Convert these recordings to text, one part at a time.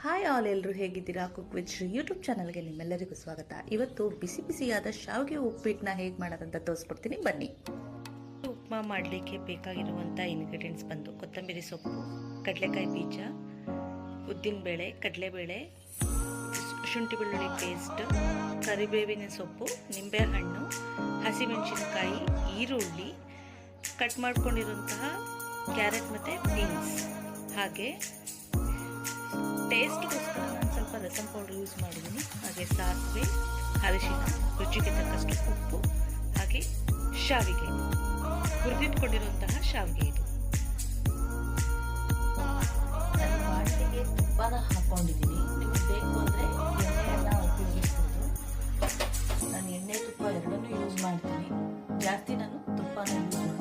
Hi all, ಎಲ್ಲರೂ ಹೇಗಿದ್ದೀರಾ? Cook with Shri YouTube ಚಾನಲ್ಗೆ ನಿಮ್ಮೆಲ್ಲರಿಗೂ ಸ್ವಾಗತ. ಇವತ್ತು ಬಿಸಿ ಬಿಸಿಯಾದ ಶಾವಿಗೆ ಉಪ್ಪಿಟ್ಟನ್ನ ಹೇಗೆ ಮಾಡೋದಂತ ತೋರಿಸ್ಕೊಡ್ತೀನಿ, ಬನ್ನಿ. ಉಪ್ಮಾ ಮಾಡಲಿಕ್ಕೆ ಬೇಕಾಗಿರುವಂಥ ಇಂಗ್ರೀಡಿಯೆಂಟ್ಸ್ ಬಂದು ಕೊತ್ತಂಬರಿ ಸೊಪ್ಪು, ಕಡಲೆಕಾಯಿ ಬೀಜ, ಉದ್ದಿನಬೇಳೆ, ಕಡಲೆಬೇಳೆ, ಶುಂಠಿ ಬೆಳ್ಳುಳ್ಳಿ ಪೇಸ್ಟ್, ಕರಿಬೇವಿನ ಸೊಪ್ಪು, ನಿಂಬೆಹಣ್ಣು, ಹಸಿಮೆಣಸಿನಕಾಯಿ, ಈರುಳ್ಳಿ, ಕಟ್ ಮಾಡ್ಕೊಂಡಿರುವಂತಹ ಕ್ಯಾರೆಟ್ ಮತ್ತು ಬೀನ್ಸ್, ಹಾಗೆ ಟೇಸ್ಟ್ಗೋಸ್ಕರ ನಾನು ಸ್ವಲ್ಪ ರಸಂ ಪೌಡರ್ ಯೂಸ್ ಮಾಡಿದ್ದೀನಿ. ಹಾಗೆ ಸಾಸಿವೆ, ಅರಿಶಿನ, ರುಚಿಗೆ ತಕ್ಕಷ್ಟು ಉಪ್ಪು, ಹಾಗೆ ಶಾವಿಗೆ, ಹುರಿದಿಟ್ಕೊಂಡಿರುವಂತಹ ಶಾವಿಗೆ. ಇದು ನಾನು ಬಾಣಲೆಗೆ ತುಪ್ಪನ ಹಾಕೊಂಡಿದ್ದೀನಿ. ನಿಮಗೆ ಬೇಕು ಅಂದರೆ ಎಣ್ಣೆಯನ್ನು ಉಪಯೋಗಿಸ್ಬೋದು. ನಾನು ಎಣ್ಣೆ ತುಪ್ಪ ಎರಡನ್ನೂ ಯೂಸ್ ಮಾಡ್ತೀನಿ. ಜಾಸ್ತಿ ನಾನು ತುಪ್ಪನ ಯೂಸ್ ಮಾಡ್ತೀನಿ.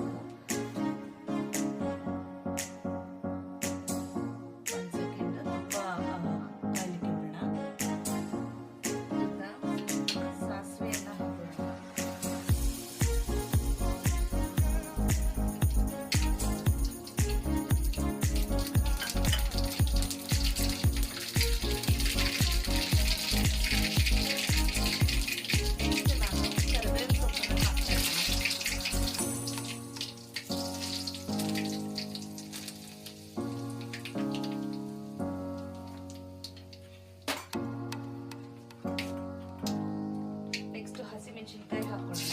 ಹಸಿಮೆಣಸಿನಕಾಯಿ ಹಾಕೊಳ್ಳೋಣ.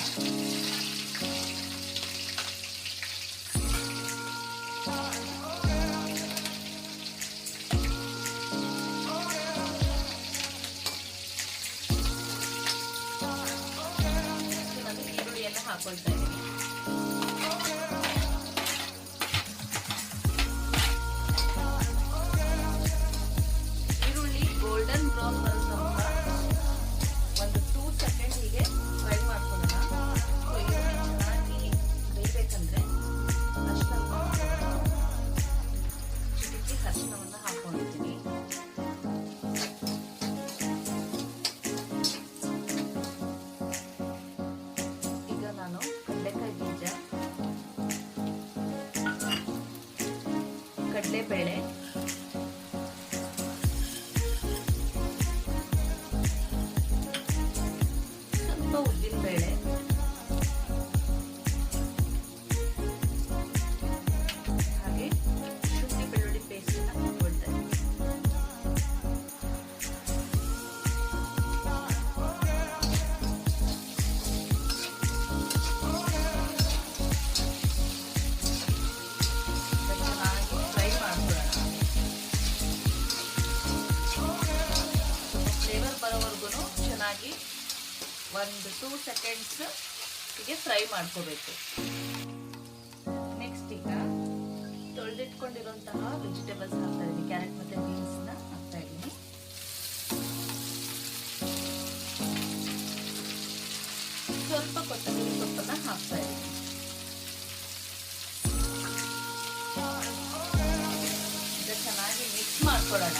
ನಾನು ಈರುಳ್ಳಿಯನ್ನು ಹಾಕೊಳ್ತಾ ಇದ್ದೀನಿ. ಈರುಳ್ಳಿ ಗೋಲ್ಡನ್ ಬ್ರೌನ್ ಬರೋ ಒಂದು 2 ಸೆಕೆಂಡ್ ಹೀಗೆ ಫ್ರೈ ಮಾಡ್ಕೊಳ್ಳೋಣ. ಈರುಳ್ಳಿ ಚೆನ್ನಾಗಿ ಬೇಯಬೇಕಂದ್ರೆ ಚಿಟಿಕೆ ಅರಿಶಿನವನ್ನು ಹಾಕೊಂಡಿದ್ದೀನಿ. ಈಗ ನಾನು ಕಡಲೆಕಾಯಿ ಬೀಜ, ಕಡಲೆಬೇಳೆ, ಉದ್ದಿನಬೇಳೆ, ಹಾಗೆ ಶುಂಠಿ ಬೆಳ್ಳುಳ್ಳಿ ಪೇಸ್ಟ್ ಅನ್ನ ಹಾಕೊಳ್ತಾ ಇದ್ದೀನಿ. ಚೆನ್ನಾಗಿ ಫ್ರೈ ಮಾಡ್ಕೊಳ್ಳೋಣ. ಫ್ಲೇವರ್ ಬರೋವರೆಗೂ ಚೆನ್ನಾಗಿ ಒಂದು 2 ಸೆಕೆಂಡ್ಸ್ ಹೀಗೆ ಫ್ರೈ ಮಾಡ್ಕೋಬೇಕು. ನೆಕ್ಸ್ಟ್ ಈಗ ತೊಳೆದಿಟ್ಕೊಂಡಿರುವಂತಹ ವೆಜಿಟೇಬಲ್ಸ್ ಹಾಕ್ತಾ ಇದ್ದೀನಿ. ಕ್ಯಾರೆಟ್ ಮತ್ತೆ ಬೀನ್ಸ್ ನ ಹಾಕ್ತಾ ಇದ್ದೀನಿ. ಸ್ವಲ್ಪ ಕೊತ್ತಂಬರಿ ಸೊಪ್ಪನ್ನ ಹಾಕ್ತಾ ಇದ್ದೀನಿ. ಈಗ ಚೆನ್ನಾಗಿ ಮಿಕ್ಸ್ ಮಾಡ್ಕೊಳ್ಳೋಣ.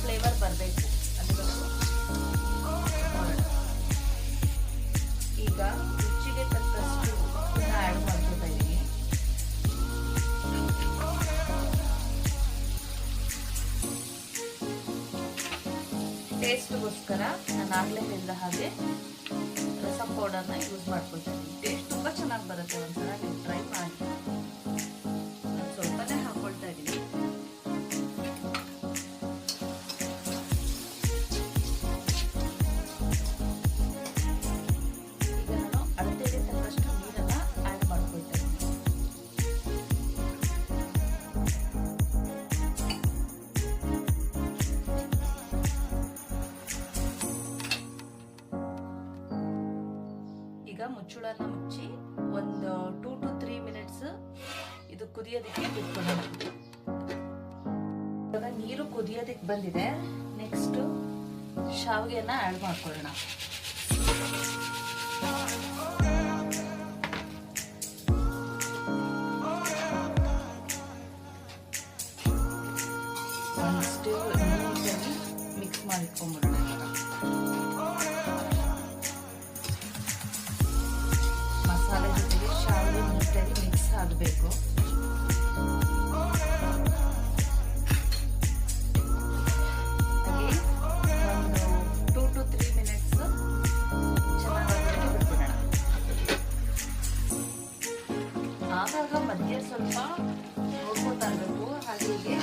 ಫ್ಲೇವರ್ ಬರಬೇಕು, ಅದಕ್ಕೂ ಈಗ ರುಚಿಗೆ ತಕ್ಕಷ್ಟು ಉಪ್ಪನ್ನ ಆ್ಯಡ್ ಮಾಡ್ಕೊತಾ ಇದ್ದೀನಿ. ಟೇಸ್ಟ್ಗೋಸ್ಕರ ನಾನು ಆಗಲೇ ಹೇಳಿದ ಹಾಗೆ ರಸಂ ಪೌಡರ್ನ ಯೂಸ್ ಮಾಡ್ಕೊತಾ ಇದ್ದೀನಿ. ಟೇಸ್ಟ್ ತುಂಬ ಚೆನ್ನಾಗಿ ಬರುತ್ತೆ. ಒಂದ್ಸಲ ನೀವು ಟ್ರೈ ಮಾಡಿ. ನಾನು ಸ್ವಲ್ಪನೇ ಹಾಕೊಳ್ತಾ ಇದ್ದೀನಿ. ಈಗ ಮುಚ್ಚಳನ ಮುಚ್ಚಿ ಒಂದು 2 to 3 ಮಿನಿಟ್ಸ್ ಇದು ಕುದಿಯೋದಕ್ಕೆ ಬಿಟ್ಕೊಳ್ಳೋಣ. ಇವಾಗ ನೀರು ಕುದಿಯೋದಕ್ಕೆ ಬಂದಿದೆ. ನೆಕ್ಸ್ಟ್ ಶಾವಿಗೆನ ಆ್ಯಡ್ ಮಾಡ್ಕೊಳ್ಳೋಣ. ಒಂದಿಷ್ಟು ಮಿಕ್ಸ್ ಮಾಡಿ ಮಾಡಿಟ್ಕೊಂಡ್ಬಿಡೋಣ. ಮಸಾಲೆ ಜೊತೆಗೆ ಶಾವಿಗೆ ನೀಟಾಗಿ ಮಿಕ್ಸ್ ಆಗಬೇಕು. ಹಾಗೆ ಒಂದು 2 to 3 ಮಿನಿಟ್ಸ್ ಚೆನ್ನಾಗಿ ಬಿಟ್ಬಿಡೋಣ. ಆಗಾಗ ಮಧ್ಯೆ ಸ್ವಲ್ಪ ನೋಡ್ಕೊತಾ ಇರಬೇಕು, ಹಾಗೆ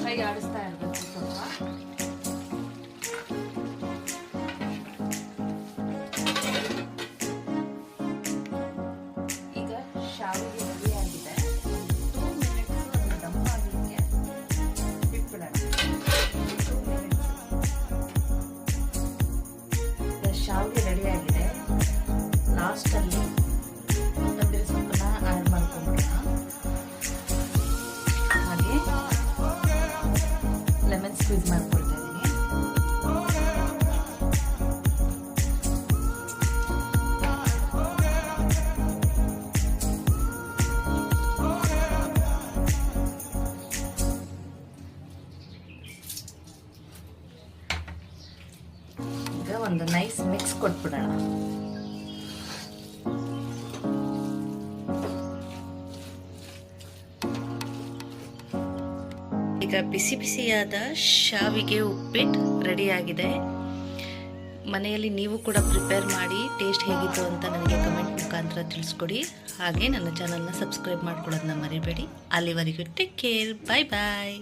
ಕೈ ಆಡಿಸ್ತಾ ಇರಬೇಕು ಸ್ವಲ್ಪ. ಈಗ ಶಾವಿಗೆ ರೆಡಿ ಆಗಿದೆ. 2 ಮಿನಿಟ್ಸ್ ದಮ್ ಆಗಲಿಕ್ಕೆ ಬಿಟ್ಬಿಡೋಣ. 2 ಮಿನಿಟ್ಸ್. ಶಾವಿಗೆ ರೆಡಿ ಆಗಿದೆ. ಲಾಸ್ಟಲ್ಲಿ ಕೊತ್ತಂಬರಿ ಸೊಪ್ಪನ್ನ ಆ್ಯಡ್ ಮಾಡ್ಕೊಂಡ್ಬಿಡೋಣ. ಹಾಗೆ ಲೆಮನ್ ಸ್ಕ್ವೀಸ್ ಮಾಡ್ಕೊಳ್ತಾ ಇದ್ದೀನಿ. ಈಗ ಒಂದು ನೈಸ್ ಮಿಕ್ಸ್ ಕೊಟ್ಬಿಡೋಣ. ಈಗ ಬಿಸಿ ಬಿಸಿಯಾದ ಶಾವಿಗೆ ಉಪ್ಪಿಟ್ಟು ರೆಡಿಯಾಗಿದೆ. ಮನೆಯಲ್ಲಿ ನೀವು ಕೂಡ ಪ್ರಿಪೇರ್ ಮಾಡಿ ಟೇಸ್ಟ್ ಹೇಗಿತ್ತು ಅಂತ ನನಗೆ ಕಮೆಂಟ್ ಮುಖಾಂತರ ತಿಳಿಸ್ಕೊಡಿ. ಹಾಗೆ ನನ್ನ ಚಾನಲ್ನ ಸಬ್ಸ್ಕ್ರೈಬ್ ಮಾಡ್ಕೊಳ್ಳೋದನ್ನ ಮರಿಬೇಡಿ. ಅಲ್ಲಿವರೆಗೂ ಟೇಕ್ ಕೇರ್. ಬಾಯ್ ಬಾಯ್.